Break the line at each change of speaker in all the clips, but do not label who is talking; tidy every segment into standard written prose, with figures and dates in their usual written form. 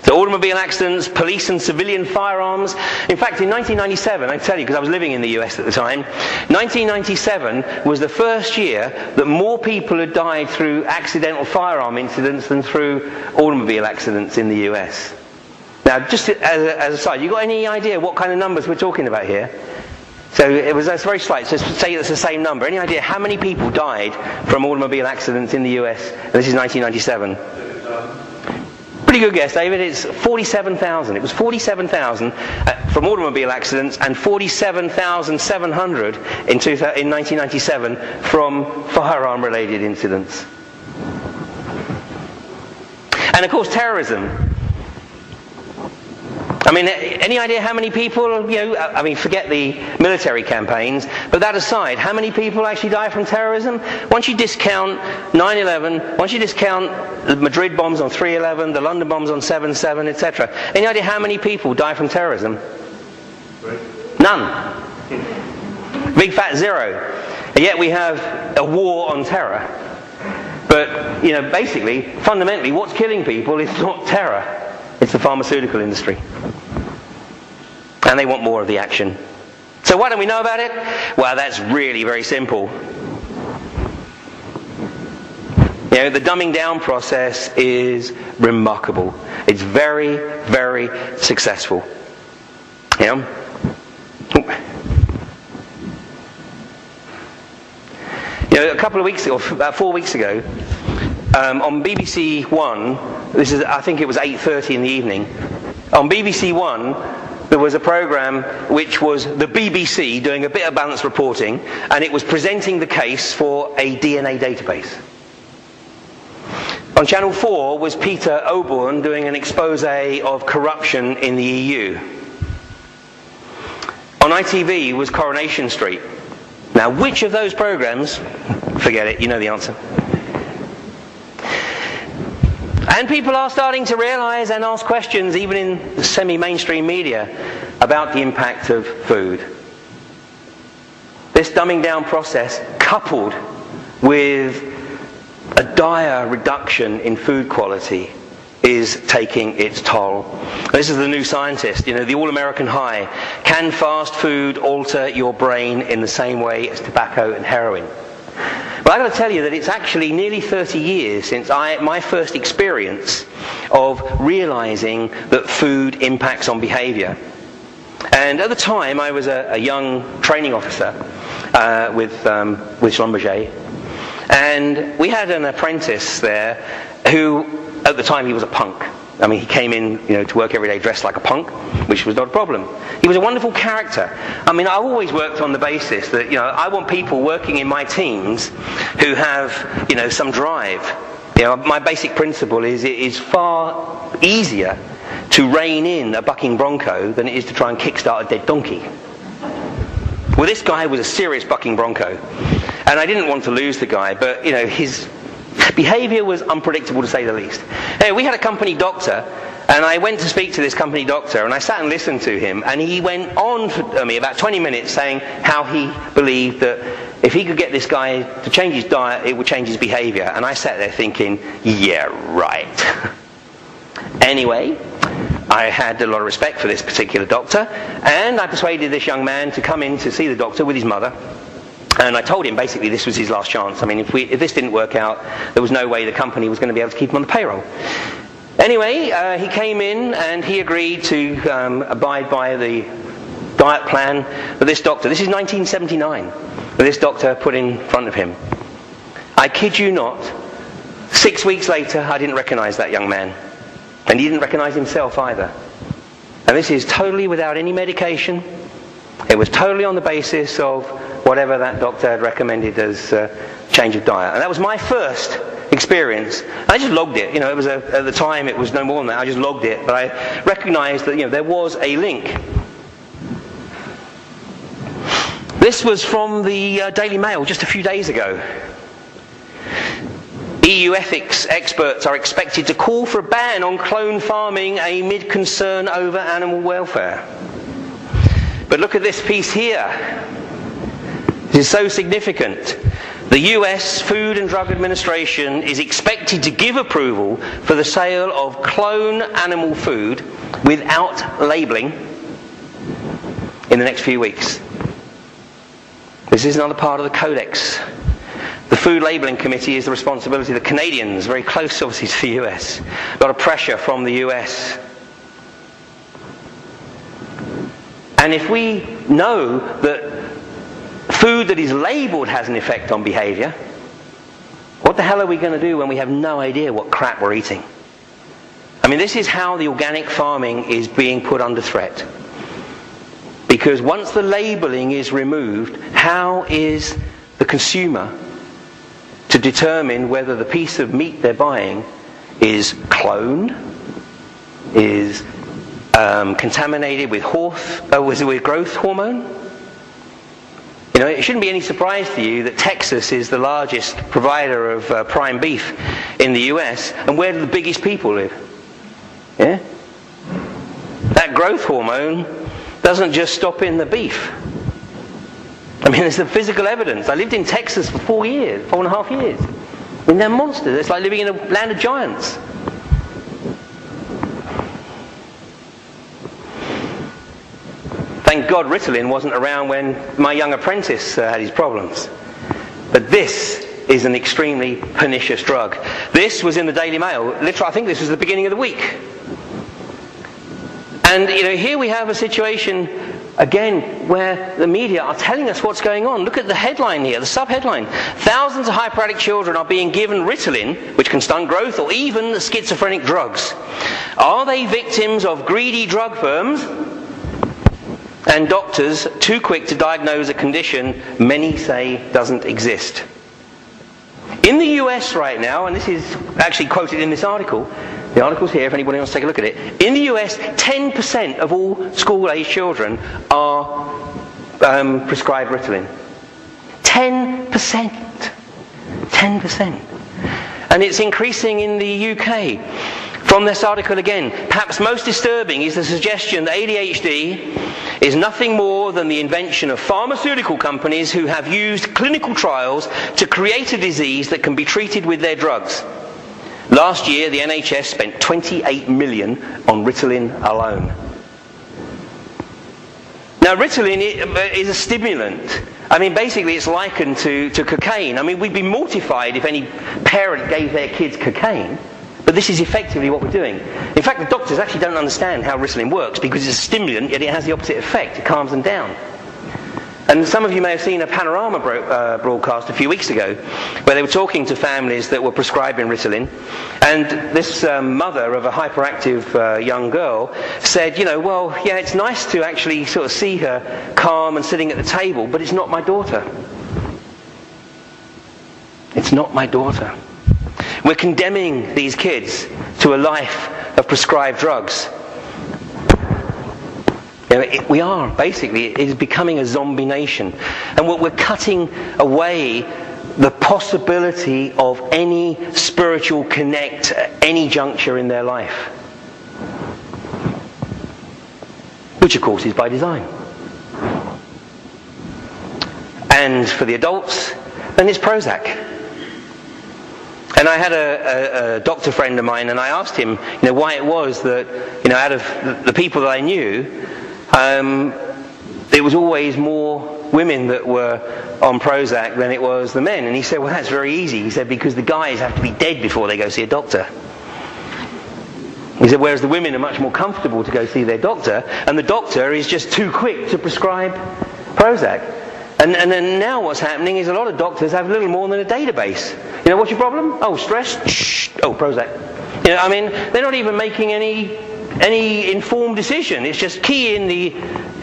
So automobile accidents, police and civilian firearms. In fact, in 1997, I tell you, because I was living in the US at the time, 1997 was the first year that more people had died through accidental firearm incidents than through automobile accidents in the US. Now, just as a side, you got any idea what kind of numbers we're talking about here? So that's very slight. So say it's the same number. Any idea how many people died from automobile accidents in the US? And this is 1997. Pretty good guess, David. It's 47,000. It was 47,000 from automobile accidents and 47,700 in 1997 from firearm-related incidents. And of course, terrorism. I mean, any idea how many people, forget the military campaigns, but that aside, how many people actually die from terrorism? Once you discount 9/11, once you discount the Madrid bombs on 3/11, the London bombs on 7/7, etc., any idea how many people die from terrorism? None. Big fat zero. And yet we have a war on terror. But, basically, fundamentally, what's killing people is not terror. It's the pharmaceutical industry. And they want more of the action. So why don't we know about it? Well, that's really very simple. The dumbing down process is remarkable. It's very, very successful. A couple of weeks ago, about 4 weeks ago, on BBC One, I think it was 8:30 in the evening, on BBC One, there was a program which was the BBC doing a bit of balanced reporting, and it was presenting the case for a DNA database. On Channel 4 was Peter Oborne doing an expose of corruption in the EU. On ITV was Coronation Street. Now, which of those programs? Forget it, you know the answer. And people are starting to realize and ask questions, even in semi-mainstream media, about the impact of food. This dumbing down process, coupled with a dire reduction in food quality, is taking its toll. This is the New Scientist, the all-American high. Can fast food alter your brain in the same way as tobacco and heroin? Well, I've got to tell you that it's actually nearly 30 years since my first experience of realizing that food impacts on behavior. And at the time, I was a young training officer with Schlumberger. And we had an apprentice there who, at the time, he was a punk. I mean, he came in, to work every day dressed like a punk, which was not a problem. He was a wonderful character. I mean, I've always worked on the basis that, I want people working in my teams who have, some drive. My basic principle is it is far easier to rein in a bucking bronco than it is to try and kickstart a dead donkey. Well, this guy was a serious bucking bronco. And I didn't want to lose the guy, but, his behavior was unpredictable to say the least. Anyway, we had a company doctor, and I went to speak to this company doctor, and I sat and listened to him, and he went on for me about 20 minutes saying how he believed that if he could get this guy to change his diet, it would change his behavior. And I sat there thinking, yeah, right. Anyway, I had a lot of respect for this particular doctor, and I persuaded this young man to come in to see the doctor with his mother. And I told him basically this was his last chance. I mean, if this didn't work out, there was no way the company was going to be able to keep him on the payroll. Anyway, he came in and he agreed to abide by the diet plan that this doctor, this is 1979, that this doctor put in front of him. I kid you not, 6 weeks later, I didn't recognize that young man. And he didn't recognize himself either. And this is totally without any medication. It was totally on the basis of whatever that doctor had recommended as change of diet. And that was my first experience. I just logged it. It was at the time it was no more than that. I just logged it, but I recognized that there was a link. This was from the Daily Mail just a few days ago. EU ethics experts are expected to call for a ban on clone farming amid concern over animal welfare. But look at this piece here. This is so significant. The US Food and Drug Administration is expected to give approval for the sale of clone animal food without labelling in the next few weeks. This is another part of the Codex. The Food Labelling Committee is the responsibility of the Canadians, very close obviously to the US. A lot of pressure from the US. And if we know that food that is labelled has an effect on behaviour, what the hell are we going to do when we have no idea what crap we're eating? I mean, this is how the organic farming is being put under threat. Because once the labelling is removed, how is the consumer to determine whether the piece of meat they're buying is cloned, is contaminated with growth hormone? You know, it shouldn't be any surprise to you that Texas is the largest provider of prime beef in the US, and where do the biggest people live? Yeah? That growth hormone doesn't just stop in the beef. I mean, there's the physical evidence. I lived in Texas for 4.5 years. I mean, they're monsters. It's like living in a land of giants. Thank God Ritalin wasn't around when my young apprentice had his problems. But this is an extremely pernicious drug. This was in the Daily Mail. Literally, I think this was the beginning of the week. And, you know, here we have a situation, again, where the media are telling us what's going on. Look at the headline here, the sub-headline. Thousands of hyperactive children are being given Ritalin, which can stunt growth, or even the schizophrenic drugs. Are they victims of greedy drug firms and doctors too quick to diagnose a condition many say doesn't exist? In the US right now, and this is actually quoted in this article, the article's here if anybody wants to take a look at it. In the US, 10% of all school-aged children are prescribed Ritalin. 10%. 10%. And it's increasing in the UK. From this article again, perhaps most disturbing is the suggestion that ADHD is nothing more than the invention of pharmaceutical companies who have used clinical trials to create a disease that can be treated with their drugs. Last year, the NHS spent 28 million on Ritalin alone. Now, Ritalin is a stimulant. I mean, basically it's likened to cocaine. I mean, we'd be mortified if any parent gave their kids cocaine. But this is effectively what we're doing. In fact, the doctors actually don't understand how Ritalin works because it's a stimulant, yet it has the opposite effect. It calms them down. And some of you may have seen a Panorama broadcast a few weeks ago where they were talking to families that were prescribing Ritalin. And this mother of a hyperactive young girl said, you know, well, yeah, it's nice to actually sort of see her calm and sitting at the table, but it's not my daughter. It's not my daughter. We're condemning these kids to a life of prescribed drugs. You know, we are, basically, it is becoming a zombie nation. And we're cutting away the possibility of any spiritual connect at any juncture in their life. Which, of course, is by design. And for the adults, then it's Prozac. And I had a doctor friend of mine, and I asked him, you know, why it was that, you know, out of the people that I knew, there was always more women that were on Prozac than it was the men. And he said, well, that's very easy. He said, because the guys have to be dead before they go see a doctor. He said, whereas the women are much more comfortable to go see their doctor, and the doctor is just too quick to prescribe Prozac. And then now what's happening is a lot of doctors have little more than a database. You know, what's your problem? Oh, stress? Shh. Oh, Prozac. You know, I mean, they're not even making any informed decision. It's just key in the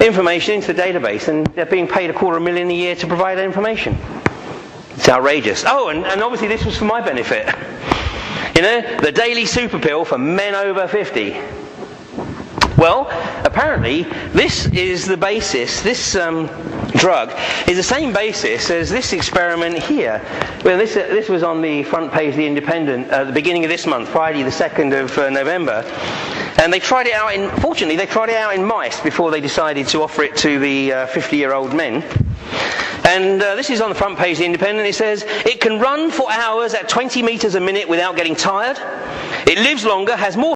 information into the database, and they're being paid $250,000 a year to provide that information. It's outrageous. Oh, and obviously this was for my benefit. You know, the daily super pill for men over 50. Well, apparently this is the basis, this drug is the same basis as this experiment here. Well, this was on the front page of The Independent at the beginning of this month, Friday the 2nd of November. And they tried it out fortunately they tried it out in mice before they decided to offer it to the 50-year-old men. And this is on the front page of The Independent. It says, it can run for hours at 20 metres a minute without getting tired. It lives longer, has more